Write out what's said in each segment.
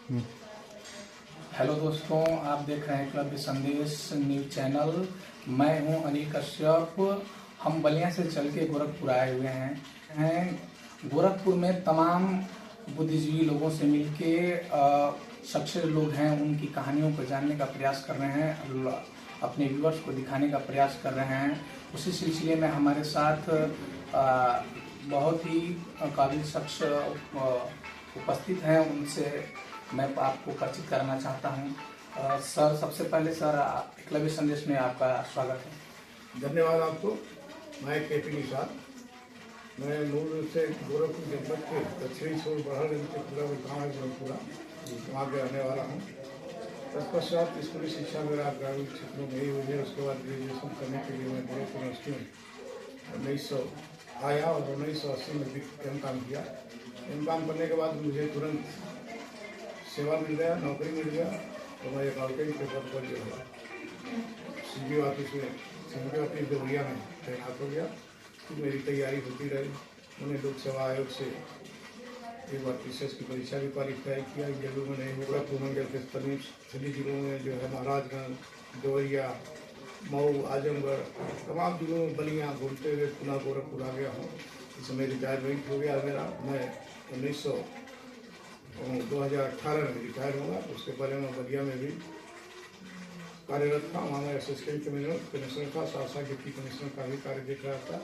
Hello दोस्तों, आप देख रहे हैं क्लब संदेश न्यूज चैनल। मैं हूं अनिल कश्यप। हम बलिया से चल के गोरखपुर आए हुए हैं। गोरखपुर में तमाम बुद्धिजीवी लोगों से मिलके सक्सेस लोग हैं, उनकी कहानियों को जानने का प्रयास कर रहे हैं, अपने व्यूअर्स को दिखाने का प्रयास कर रहे हैं। उसी सिलसिले में हमारे साथ बहुत ही काबिल शख्स उपस्थित हैं। उनसे मैं आपको परिचित कराना चाहता हूं। सर, सबसे पहले सर, क्लब संदेश में आपका स्वागत है। धन्यवाद आपको। मैं केपी निषाद, मैं मूल रूप से गोरखपुर जनपद के दक्षिणी छोर बड़हल के पूरा गाँव है गोरखपुरा, वहाँ के रहने वाला हूँ। तत्पश्चात स्कूली शिक्षा मेरा ग्रामीण क्षेत्रों में ही हुई है। उसके बाद ग्रेजुएशन करने के लिए मैं गोरखपुर यूनिवर्सिटी में 1900 आया और 1980 में भी काम किया। काम करने के बाद मुझे तुरंत सेवा मिल गया, नौकरी मिल गया, तो मैं अकाउंटेंट के पद पर जो है सीबीओ ऑफिस देवरिया में तैनात हो गया। फिर मेरी तैयारी होती रही। मैंने लोक सेवा आयोग से एक बार पीसीएस की परीक्षा भी क्वालिफाई किया। जरूर मैंने गोरखपुर मंडल के सभी जिलों में जो है महाराजगंज, देवरिया, मऊ, आजमगढ़, तमाम जिलों में बलिया घूमते हुए पुनः गोरखपुर आ गया हूँ। इस समय रिटायरमेंट हो गया मेरा। मैं 2018 में रिटायर हुआ। उसके पहले मैं बलिया में भी कार्यरत था। वहाँ मैं असिस्टेंट कमिश्नर था, साथ साथ डिप्टी कमिश्नर का भी कार्य देख रहा था।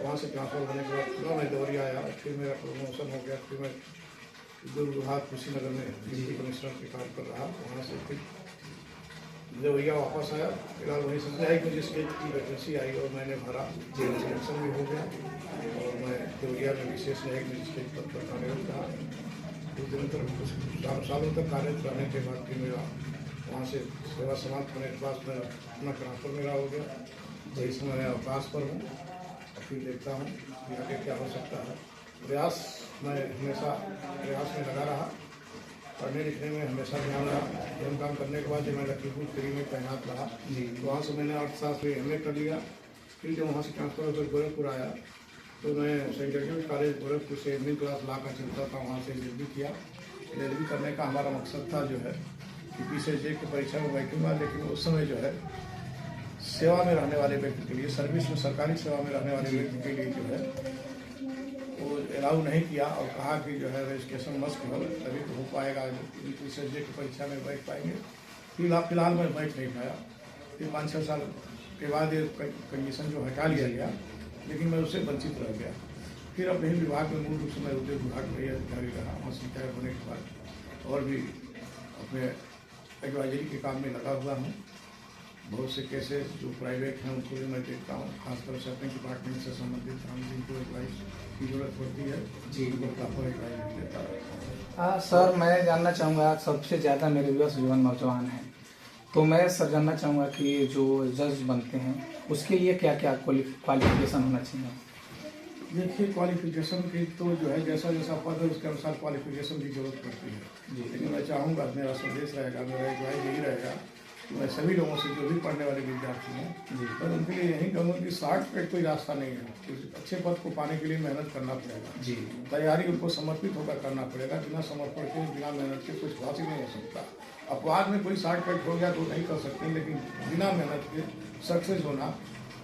वहाँ से ट्रांसफर होने के बाद पुनः मैं देवरिया आया। फिर मेरा प्रमोशन हो गया। फिर मैं उद्योग विभाग कुशीनगर में डिप्टी कमिश्नर के कार्य कर रहा। वहाँ से फिर देवरिया वापस आया। फिलहाल वहीं से है कि मुझे स्टेट की वैकेंसी आई और मैंने भरा, सिलेक्शन भी हो गया और मैं देवरिया में विशेष न्यायिक मजिस्ट्रेट पद पर कार्यरत रहा। कुछ दिनों तक, कुछ सालों तक कार्यरत रहने के बाद फिर मेरा वहाँ से सेवा समाप्त होने के बाद मेरा अपना ट्रांसफर मेरा हो गया। तो इस समय मैं अवकाश पर हूँ। फिर देखता हूँ कि आगे क्या हो सकता है। प्रयास मैं हमेशा प्रयास में लगा रहा, पढ़ने लिखने में हमेशा ध्यान रहा। काम करने के बाद जब मैं लखीमपुर खीरी में तैनात रहा, तो वहाँ से मैंने अर्थशास्त्र में MA कर लिया। फिर जब वहाँ से ट्रांसफर होकर गोरखपुर आया तो मैं सेंट जॉर्ज कॉलेज गोरखपुर से एडमिन क्लास ला का चिंता था, वहाँ से LLB किया। LLB करने का हमारा मकसद था जो है कि PCJ की परीक्षा में बैठूंगा, लेकिन उस समय जो है सेवा में रहने वाले व्यक्ति के लिए, सर्विस में सरकारी सेवा में रहने वाले व्यक्ति के लिए जो है वो अलाउ नहीं किया और कहा कि जो है रजिस्ट्रेशन मस्ट हो, तभी तो हो पाएगा, PCJ की परीक्षा में बैठ पाएंगे। फिलहाल मैं बैठ नहीं पाया। फिर 5-6 साल के बाद ये कंडीशन जो हटा लिया गया, लेकिन मैं उससे वंचित रह गया। फिर अब यही विभाग में मूल रूप से मैं उद्योग विभाग में अधिकारी रहा। वहाँ से रिटायर होने के बाद और भी अपने एडवाइजरी के काम में लगा हुआ हूँ। बहुत से केसेस जो प्राइवेट हैं उनको भी मैं देखता हूँ, खासतौर से अपने डिपार्टमेंट से संबंधित काम जिनको एडवाइस की जरूरत पड़ती है, जी उनको प्रॉपर एडवाइस देता है। सर, मैं जानना चाहूँगा, सबसे ज़्यादा मेरे व्यूअर्स युवा नौजवान हैं, तो मैं सर जानना चाहूँगा कि जो जज बनते हैं उसके लिए क्या क्या क्वालिफिकेशन होना चाहिए? देखिए, क्वालिफिकेशन की तो जो है जैसा जैसा पद है उसके अनुसार क्वालिफिकेशन की जरूरत पड़ती है जी। लेकिन मैं चाहूँगा, मेरा संदेश रहेगा, मेरा एडवाइस यही रहेगा कि मैं सभी लोगों से, जो भी पढ़ने वाले विद्यार्थी हैं जी, पर उनके लिए यही कहूँगा कि शॉर्टकट कोई रास्ता नहीं है। अच्छे पद को पाने के लिए मेहनत करना पड़ेगा जी। तैयारी उनको समर्पित होकर करना पड़ेगा। बिना समर्पण के, बिना मेहनत के कुछ हासिल नहीं हो सकता। अपवाद में कोई शॉर्टकट हो गया तो नहीं कर सकते, लेकिन बिना मेहनत के सक्सेस होना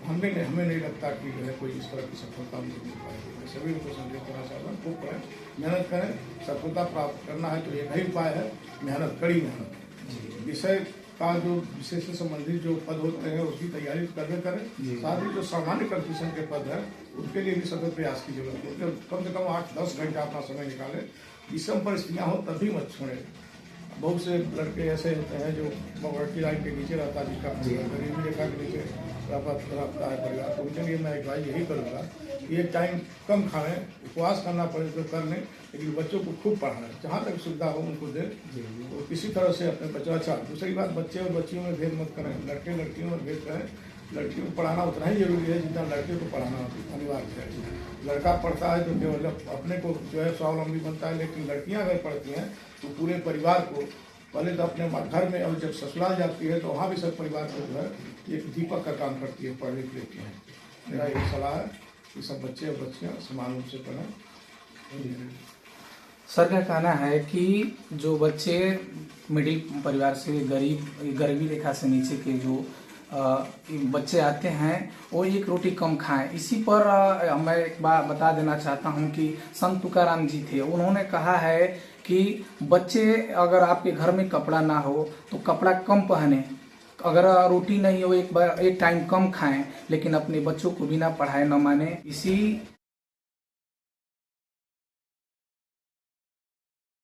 हमें नहीं लगता कि जो है कोई इस तरह की सफलता मुझे मिल पाएगी। मैं सभी लोगों को संदेश करना चाहता हूँ, खूब पढ़ें, मेहनत करें। सफलता प्राप्त करना है तो एक ही उपाय है, मेहनत, कड़ी मेहनत। विषय का जो विषय से संबंधित जो पद होते हैं उसकी तैयारी करें। साथ ही जो सामान्य कंपटीशन के पद है उसके लिए भी सतत प्रयास की जरूरत है। कम से कम 8-10 घंटे अपना समय निकालें। विषम परिस्थितियाँ हो तभी मत छोड़ें। बहुत से लड़के ऐसे होते हैं जो पॉवर्टी लाइन के नीचे रहता है, जिसका गरीबी रेखा के नीचे रहता है परिवार, तो उनके लिए मैं एडवाइस यही करूँगा कि एक टाइम कम खाएं, उपवास करना पड़े तो कर लें, लेकिन बच्चों को खूब पढ़ाएं, जहाँ तक सुविधा हो उनको दें। तो किसी तरह से अपने बच्चों, अच्छा दूसरी बात, बच्चे और बच्चियों में भेद मत करें, लड़के लड़कियों में भेद करें। लड़कियों को पढ़ाना उतना ही जरूरी है जितना लड़के को पढ़ाना अनिवार्य है। लड़का पढ़ता है तो केवल अपने को जो है स्वावलंबी बनता है, लेकिन लड़कियां अगर पढ़ती हैं तो पूरे परिवार को, पहले तो अपने घर में, और जब ससुराल जाती है तो वहाँ भी सब परिवार को जो है एक दीपक का काम करती है, पढ़ लिख लेती हैं। मेरा एक सलाह है कि सब बच्चे और बच्चियाँ समान रूप से पढ़ें। सर का कहना है कि जो बच्चे मिडिल परिवार से गरीबी रेखा से नीचे के जो बच्चे आते हैं वो एक रोटी कम खाएं। इसी पर मैं एक बात बता देना चाहता हूं कि संत तुकाराम जी थे, उन्होंने कहा है कि बच्चे अगर आपके घर में कपड़ा ना हो तो कपड़ा कम पहने, अगर रोटी नहीं हो एक टाइम कम खाएं, लेकिन अपने बच्चों को बिना पढ़ाए न माने। इसी